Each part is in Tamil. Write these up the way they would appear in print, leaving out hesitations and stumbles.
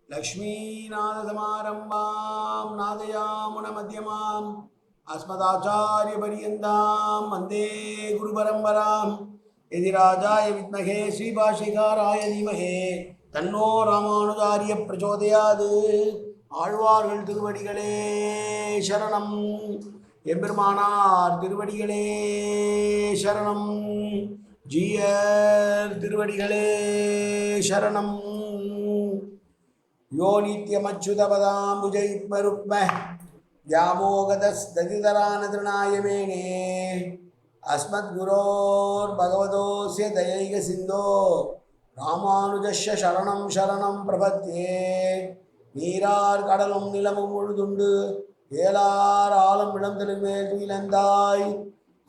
लक्ष्मीनाथसमारम्भां नादयामुनमध्यमाम् अस्मदाचार्यपर्यन्तां वन्दे गुरुपरम्परां यदिराजाय विद्महे श्रीभाष्यकाराय धीमहि तन्नो रामानुजार्य प्रचोदयात् ஆழ்வார்கள் திருவடிகளே சரணம் எம்பெருமானார் திருவடிகளே சரணம் ஜீயர் திருவடிகளே சரணம் यो नित्यमच्युतपदाम्बुजयुग्मरुक्मः व्यामोगतस्तदितरानतृणाय मेने अस्मद्गुरोर्भगवतोऽस्य दयैकसिन्धो रामानुजस्य शरणं शरणं प्रपद्ये நீரார் கடலும் நிலமும் முழுதுண்டு ஏலார் ஆலம் இளந்தெருமேல் துயிலந்தாய்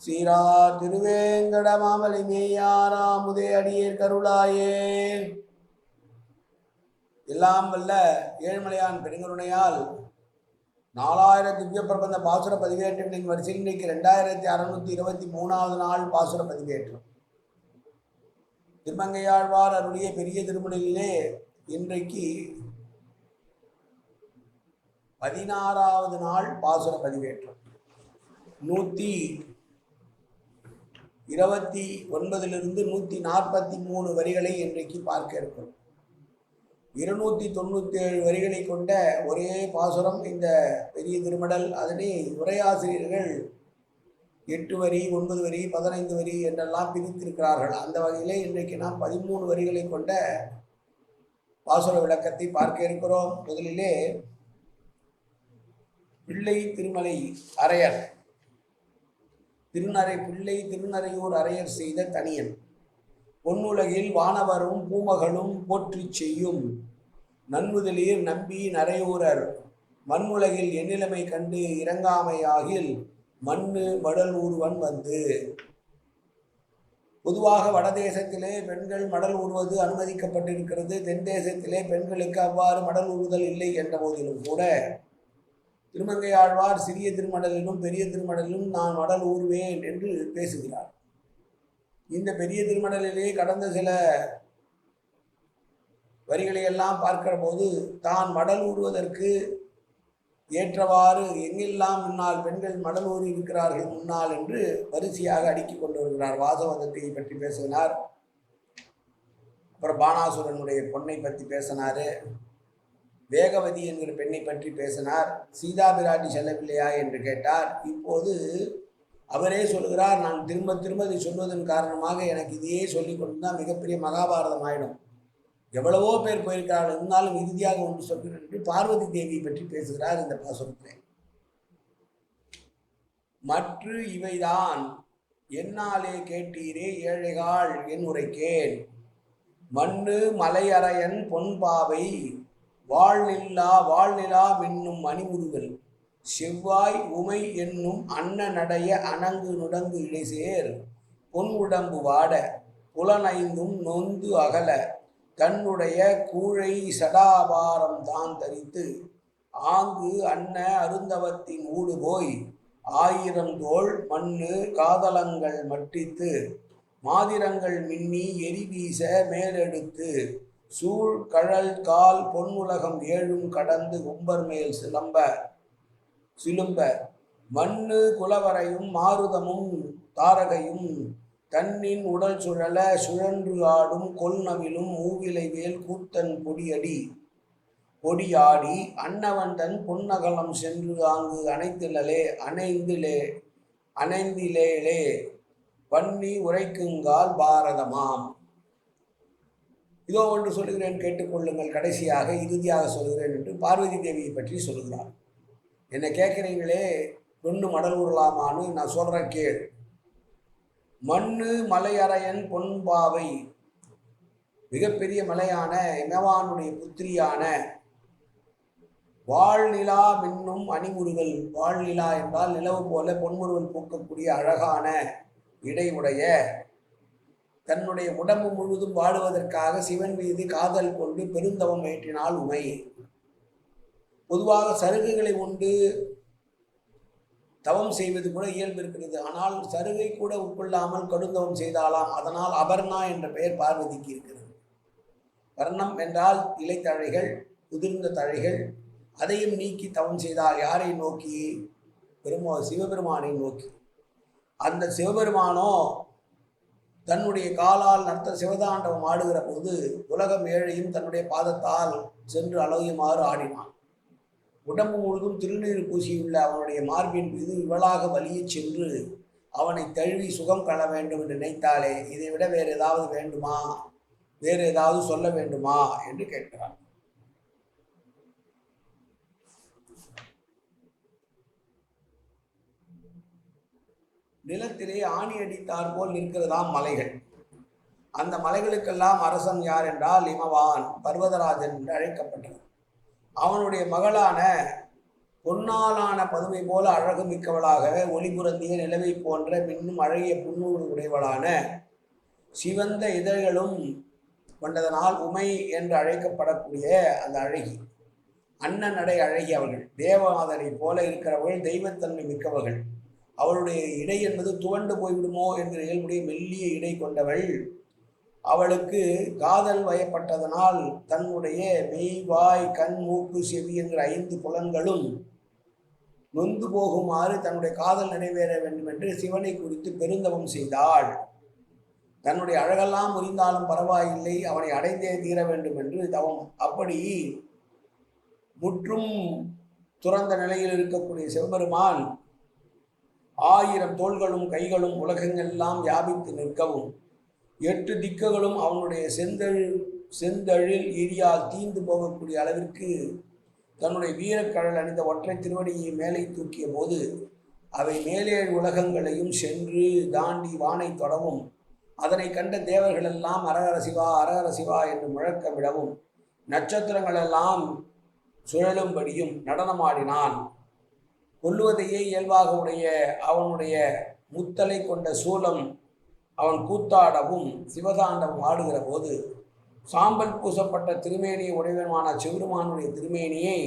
சீரார் திருவேங்கட மாமலை மேயாராமுதே அடியேர் கருளாயே. எல்லாம் வல்ல ஏழ்மலையான் பெருங்கருணையால் 4000 திவ்ய பிரபந்த பாசுர பதிவேற்றங்களின் வரிசையில் இன்றைக்கு 2623வது நாள் பாசுர பதிவேற்றம். திருமங்கையாழ்வார் அருளிய பெரிய திருமணிலே இன்றைக்கு 16வது நாள் பாசுர பதிவேற்றம். 129 143 வரிகளை இன்றைக்கு பார்க்க இருக்கிறோம். 297 வரிகளை கொண்ட ஒரே பாசுரம் இந்த பெரிய திருமடல். அதனை உரையாசிரியர்கள் 8 வரி 9 வரி 15 வரி என்றெல்லாம் பிரித்திருக்கிறார்கள். அந்த வகையிலே இன்றைக்கு நாம் 13 வரிகளை கொண்ட பாசுர விளக்கத்தை பார்க்க இருக்கிறோம். முதலிலே பிள்ளை திருமலை அரையர் பிள்ளை திருநறையூர் அரையர் செய்த தனியன் பொன்னுலகில் வானவரும் பூமகளும் போற்றி செய்யும் நன்முதலீர் நம்பி நரையூரர் மண்ணுலகில் எண்ணிலைமை கண்டு இறங்காமையாகில் மண்ணு மடல் ஊர்வன் வந்து. பொதுவாக வடதேசத்திலே பெண்கள் மடல் ஊறுவது அனுமதிக்கப்பட்டிருக்கிறது. தென் தேசத்திலே பெண்களுக்கு அவ்வாறு மடல் ஊறுதல் இல்லை என்ற போதிலும் கூட திருமங்கையாழ்வார் சிறிய திருமடலிலும் பெரிய திருமடலிலும் நான் மடல் ஊறுவேன் என்று பேசுகிறார். இந்த பெரிய திருமடலிலே கடந்த சில வரிகளையெல்லாம் பார்க்கிற போது தான் மடல் ஊறுவதற்கு ஏற்றவாறு எங்கெல்லாம் முன்னால் பெண்கள் மடல் ஊறி இருக்கிறார்கள் முன்னால் என்று வரிசையாக அடுக்கி கொண்டு வருகிறார். வாசவதத்தை பற்றி பேசினார், அப்புறம் பானாசுரனுடைய பொண்ணை பற்றி பேசினார், வேகவதி என்கிற பெண்ணை பற்றி பேசினார், சீதா பிராட்டி செல்லவில்லையா என்று கேட்டார். இப்போது அவரே சொல்கிறார், நான் திரும்ப திரும்ப இதை சொல்வதன் காரணமாக எனக்கு இதையே சொல்லி கொண்டுதான் மிகப்பெரிய மகாபாரதம் ஆயிடும். எவ்வளவோ பேர் போயிருக்கிறார்கள், இருந்தாலும் இறுதியாக ஒன்று சொல்கிறேன் என்று பார்வதி தேவியை பற்றி பேசுகிறார் இந்த பாசுரத்தில். மற்ற இவைதான் என்னாலே கேட்டீரே ஏழைகாள் என் உரைக்கேன் மண்ணு மலையறையன் பொன்பாவை வாழ்நிலா மின்னும் மணிமுருகல் செவ்வாய் உமை என்னும் அன்ன நடைய அணங்கு நுடங்கு இடைசேர் பொன் உடம்பு வாட புலனைந்தும் நொந்து அகல தன்னுடைய கூழை சடாபாரம் தான் தரித்து ஆங்கு அன்ன அருந்தவத்தின் ஊடு போய் 1000 தோள் மண்ணு காதலங்கள் மட்டித்து மாதிரங்கள் மின்னி எரிவீச மேலெடுத்து சூழ் கழல் கால் பொன்னுலகம் 7 கடந்து கும்பர் மேல் சிலும்ப மண்ணு குலவரையும் மாருதமும் தாரகையும் தன்னின் உடல் சுழல சுழன்று ஆடும் கொல்நவிலும் மூவிலை வேல் கூத்தன் பொடியாடி அன்னவன் தன் பொன்னகலம் சென்று ஆங்கு அணைந்திலே பண்ணி உரைக்குங்கால் பாரதமாம். இதோ ஒன்று சொல்லுகிறேன் கேட்டுக்கொள்ளுங்கள், கடைசியாக இறுதியாக சொல்கிறேன் என்று பார்வதி தேவியை பற்றி சொல்கிறார். என்னை கேட்குறீங்களே பொண்ணு மடல் ஊறலாமான்னு நான் சொல்கிறேன் கேள். மண்ணு மலையறையன் பொன்பாவை மிகப்பெரிய மலையான இமவானுடைய புத்திரியான வாழ்நிலா மின்னும் அணிமுருகல். வாழ்நிலா என்றால் நிலவு போல பொன்முருகல் பூக்கக்கூடிய அழகான இடையுடைய தன்னுடைய உடம்பு முழுவதும் வாடுவதற்காக சிவன் மீது காதல் கொண்டு பெருந்தவம் ஏற்றினாள் உமை. பொதுவாக சருகுகளை உண்டு தவம் செய்வது கூட இயல்பு இருக்கிறது. ஆனால் சருகை கூட உட்கொள்ளாமல் கடுந்தவம் செய்தாலாம். அதனால் அபர்ணா என்ற பெயர் பார்வதிக்கு இருக்கிறது. வர்ணம் என்றால் இலைத்தழைகள், உதிர்ந்த தழைகள், அதையும் நீக்கி தவம் செய்தால் யாரை நோக்கி? சிவபெருமானை நோக்கி. அந்த சிவபெருமானோ தன்னுடைய காலால் நர்த்த சிவதாண்டவம் ஆடுகிற போது உலகம் ஏழையும் தன்னுடைய பாதத்தால் சென்று அழகுமாறு ஆடினான். உடம்பு முழுதும் திருநீர் பூசியுள்ள அவனுடைய மார்பின் மீது இவளாக வலிய சென்று அவனை தழுவி சுகம் காண வேண்டும் என்று நினைத்தாலே இதை விட வேறு ஏதாவது வேண்டுமா, வேறு ஏதாவது சொல்ல வேண்டுமா என்று கேட்கிறான். நிலத்திலே ஆணி அடித்தார் போல் நிற்கிறதாம் மலைகள். அந்த மலைகளுக்கெல்லாம் அரசன் யார் என்றால் இமவான், பர்வதராஜன் என்று அழைக்கப்பட்டவர். அவனுடைய மகளான பொன்னாலான பதுமை போல அழகு மிக்கவளாக ஒளிபுரந்திய நிலவை போன்ற மின்னும் அழகிய புன்னூறு உடையவளான சிவந்த இதழ்களும் கொண்டதனால் உமை என்று அழைக்கப்படக்கூடிய அந்த அழகி, அண்ணனடை அழகி அவர்கள். தேவநாதனை போல இருக்கிறவர்கள், தெய்வத்தன்மை மிக்கவர்கள். அவளுடைய இடை என்பது துவண்டு போய்விடுமோ என்கிற இயல்புடைய மெல்லிய இடை கொண்டவள். அவளுக்கு காதல் வயப்பட்டதனால் தன்னுடைய மெய், வாய், கண், மூக்கு, செவி என்கிற 5 புலன்களும் நொந்து போகுமாறு தன்னுடைய காதல் நிறைவேற வேண்டும் என்று சிவனை குறித்து பெருந்தவம் செய்தாள். தன்னுடைய அழகெல்லாம் முறிந்தாலும் பரவாயில்லை, அவனை அடைந்தே தீர வேண்டும் என்று தவம். அப்படி முற்றும் துறந்த நிலையில் இருக்கக்கூடிய சிவபெருமான் 1000 தோள்களும் கைகளும் உலகங்கள்லாம் வியாபித்து நிற்கவும் 8 திக்குகளும் அவனுடைய செந்தழில் எரியால் தீந்து போகக்கூடிய அளவிற்கு தன்னுடைய வீரக்கழல் அணிந்த ஒற்றை திருவடியை மேலே தூக்கிய போது அவை மேலே உலகங்களையும் சென்று தாண்டி வானை தொடவும் அதனை கண்ட தேவர்களெல்லாம் அரஹர சிவா அரஹர சிவா என்று முழக்கமிடவும் நட்சத்திரங்களெல்லாம் சுழலும்படியும் நடனமாடினான். கொல்லுவதையே இயல்பாக உடைய அவனுடைய முத்தலை கொண்ட சூலம் அவன் கூத்தாடவும் சிவதாண்டவம் ஆடுகிற போது சாம்பல் பூசப்பட்ட திருமேனியை உடையவனான சிவருமானுடைய திருமேனியை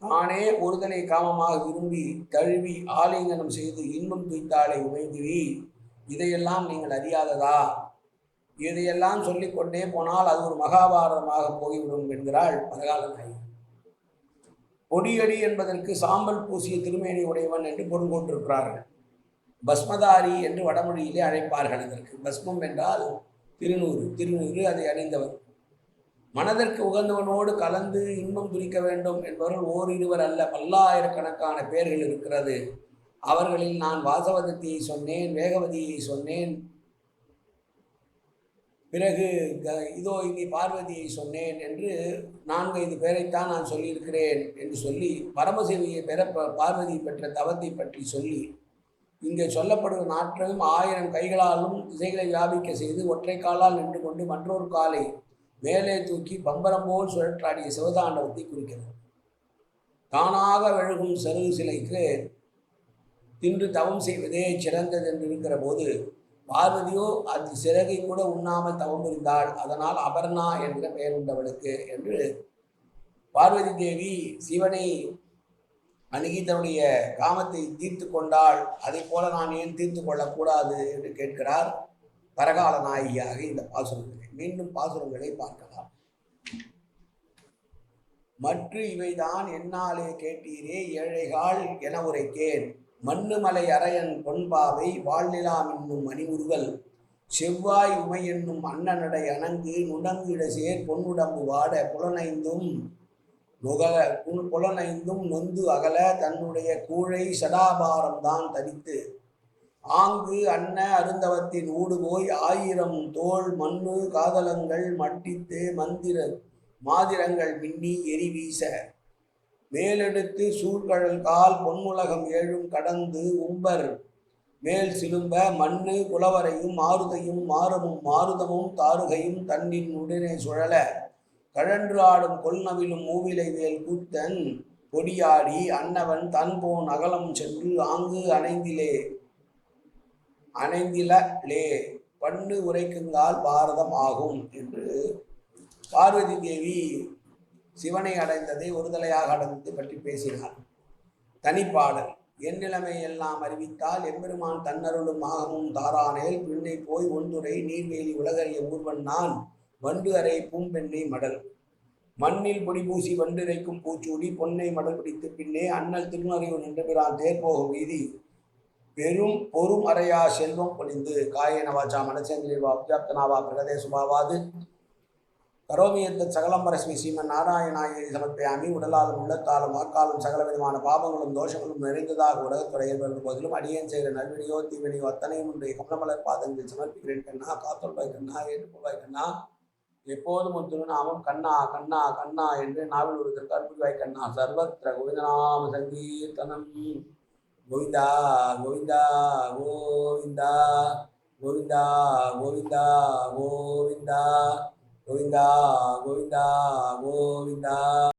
நானே ஒருதலை காமமாக விரும்பி தழுவி ஆலிங்கனம் செய்து இன்பம் துய்த்தாளை உமைந்திரி, இதையெல்லாம் நீங்கள் அறியாததா? இதையெல்லாம் சொல்லிக்கொண்டே போனால் அது ஒரு மகாபாரதமாக போய்விடும் என்கிறாள் பரகால நாயகி. பொடியடி என்பதற்கு சாம்பல் பூசிய திருமேனி உடையவன் என்று பொருள் கொண்டிருக்கிறார்கள். பஸ்மதாரி என்று வடமொழியிலே அழைப்பார்கள். அதற்கு பஸ்மம் என்றால் திருநூறு அதை அணிந்தவர். மனதிற்கு உகந்தவனோடு கலந்து இன்பம் துரிக்க வேண்டும் என்பவர்கள் ஓரிருவர் அல்ல, பல்லாயிரக்கணக்கான பேர்கள் இருக்கிறது. அவர்களில் நான் வாசவதத்தியை சொன்னேன், வேகவதியை சொன்னேன், பிறகு இதோ இங்கே பார்வதியை சொன்னேன் என்று 4-5 பேரைத்தான் நான் சொல்லியிருக்கிறேன் என்று சொல்லி பரமசிவியை பெற பார்வதி பெற்ற தவத்தை பற்றி சொல்லி இங்கே சொல்லப்படுகிற நாற்றையும் 1000 கைகளாலும் திசைகளை வியாபிக்க செய்து ஒற்றை காலால் நின்று கொண்டு மற்றொரு காலை மேலே தூக்கி பம்பரம் போல் சுழற்றாடிய சிவதாண்டவத்தை குறிக்கிறது. தானாக விழுகும் சருகு சிலைக்கு தின்று தவம் செய்வதே சிறந்தது என்று இருக்கிற போது பார்வதியோ அது சிறகை கூட உண்ணாமல் தவம் புரிந்தாள். அதனால் அபர்ணா என்கிற பெயர் உண்டவளுக்கு என்று பார்வதி தேவி சிவனை அணுகி தன்னுடைய காமத்தை தீர்த்து கொண்டாள். அதை போல நான் ஏன் தீர்த்து கொள்ளக்கூடாது என்று கேட்கிறார் பரகால நாயகியாக இந்த பாசுரங்களை. மீண்டும் பாசுரங்களை பார்க்கலாம். மற்ற இவைதான் என்னாலே கேட்டீரே ஏழைகால் என உரைக்கேன், மண்ணுமலை அரையன் பொன்பாவை வாழ்நிலாம் என்னும் மணிமுருகல் செவ்வாய் உமை என்னும் அண்ணனடை அணங்கு நுடங்கிட சேர் பொன்னுடம்பு வாட புலனைந்தும் நொந்து அகல தன்னுடைய கூழை சடாபாரம் தான் தரித்து ஆங்கு அன்ன அருந்தவத்தின் ஊடு போய் 1000 தோள் மண்ணு காதலங்கள் மட்டித்து மாதிரங்கள் மின்னி எரி வீச மேலெடுத்து சூழ்கழல் கால் பொன்னுலகம் 7 கடந்து உம்பர் மேல் சிலும்ப மண்ணு குலவரையும் மாருதையும் மாருதமும் தாருகையும் தன்னின் உடனே சுழல கழன்று ஆடும் கொல்நவிலும் மூவிலை வேல் கூத்தன் பொடியாடி அன்னவன் தன்போன் அகலம் சென்று ஆங்கு அணைந்திலே பண்ணு உரைக்குங்கால் பாரதம் ஆகும் என்று பார்வதி தேவி சிவனை அடைந்ததை ஒருதலையாக அடைந்ததை பற்றி பேசினார். தனிப்பாடல். என் நிலைமை எல்லாம் அறிவித்தால் எம்பெருமான் தன்னருளும் ஆகமும் தாரானேல் பின்னை போய் ஒன்றுரை நீர்வேலி உலகறிய ஊர்வன் நான் வண்டு அறை பூம்பெண்ணை மடல் மண்ணில் பொடி பூசி வண்டிரைக்கும் பூச்சூடி பொன்னை மடல் பிடித்து பின்னே அண்ணல் திருநறைவு நின்று பிறான் தேர் போகும் வீதி பெரும் பொறும் அறையா செல்வம் பொழிந்து காயன வாச்சா மனசேந்திரிவா அப்ஜாப்தனாவா பிரகதே சுபாவாது கரோமியத்த சகலம் பரஸ்மி ஸ்ரீமன் நாராயணாயை சமர்ப்பயாமி உடலாலும் உள்ளத்தாலும் வாக்காலும் சகல விதமான பாவங்களும் தோஷங்களும் நிறைந்ததாக உலகத்துடைய வருந்த போதிலும் அடியேன் செய்கிற நல்வினியோ தீவினியோ அத்தனையும் உன்னுடைய கமலமலர் பாதங்களில் சமர்ப்பிக்கிறேன் கண்ணா காத்தொல்வாய் கண்ணா ஏற்றுக்கொள்வாய் கண்ணா எப்போதும் ஒரு திருநாமம் கண்ணா கண்ணா கண்ணா என்று நாவில் ஒரு திருக்கற்புரிவாய் கண்ணா சர்வத்திர கோவிந்தநாம சங்கீர்த்தனம் கோவிந்தா கோவிந்தா கோவிந்தா கோவிந்தா கோவிந்தா கோவிந்தா கோவிந்தா கோவிந்தா கோவிந்தா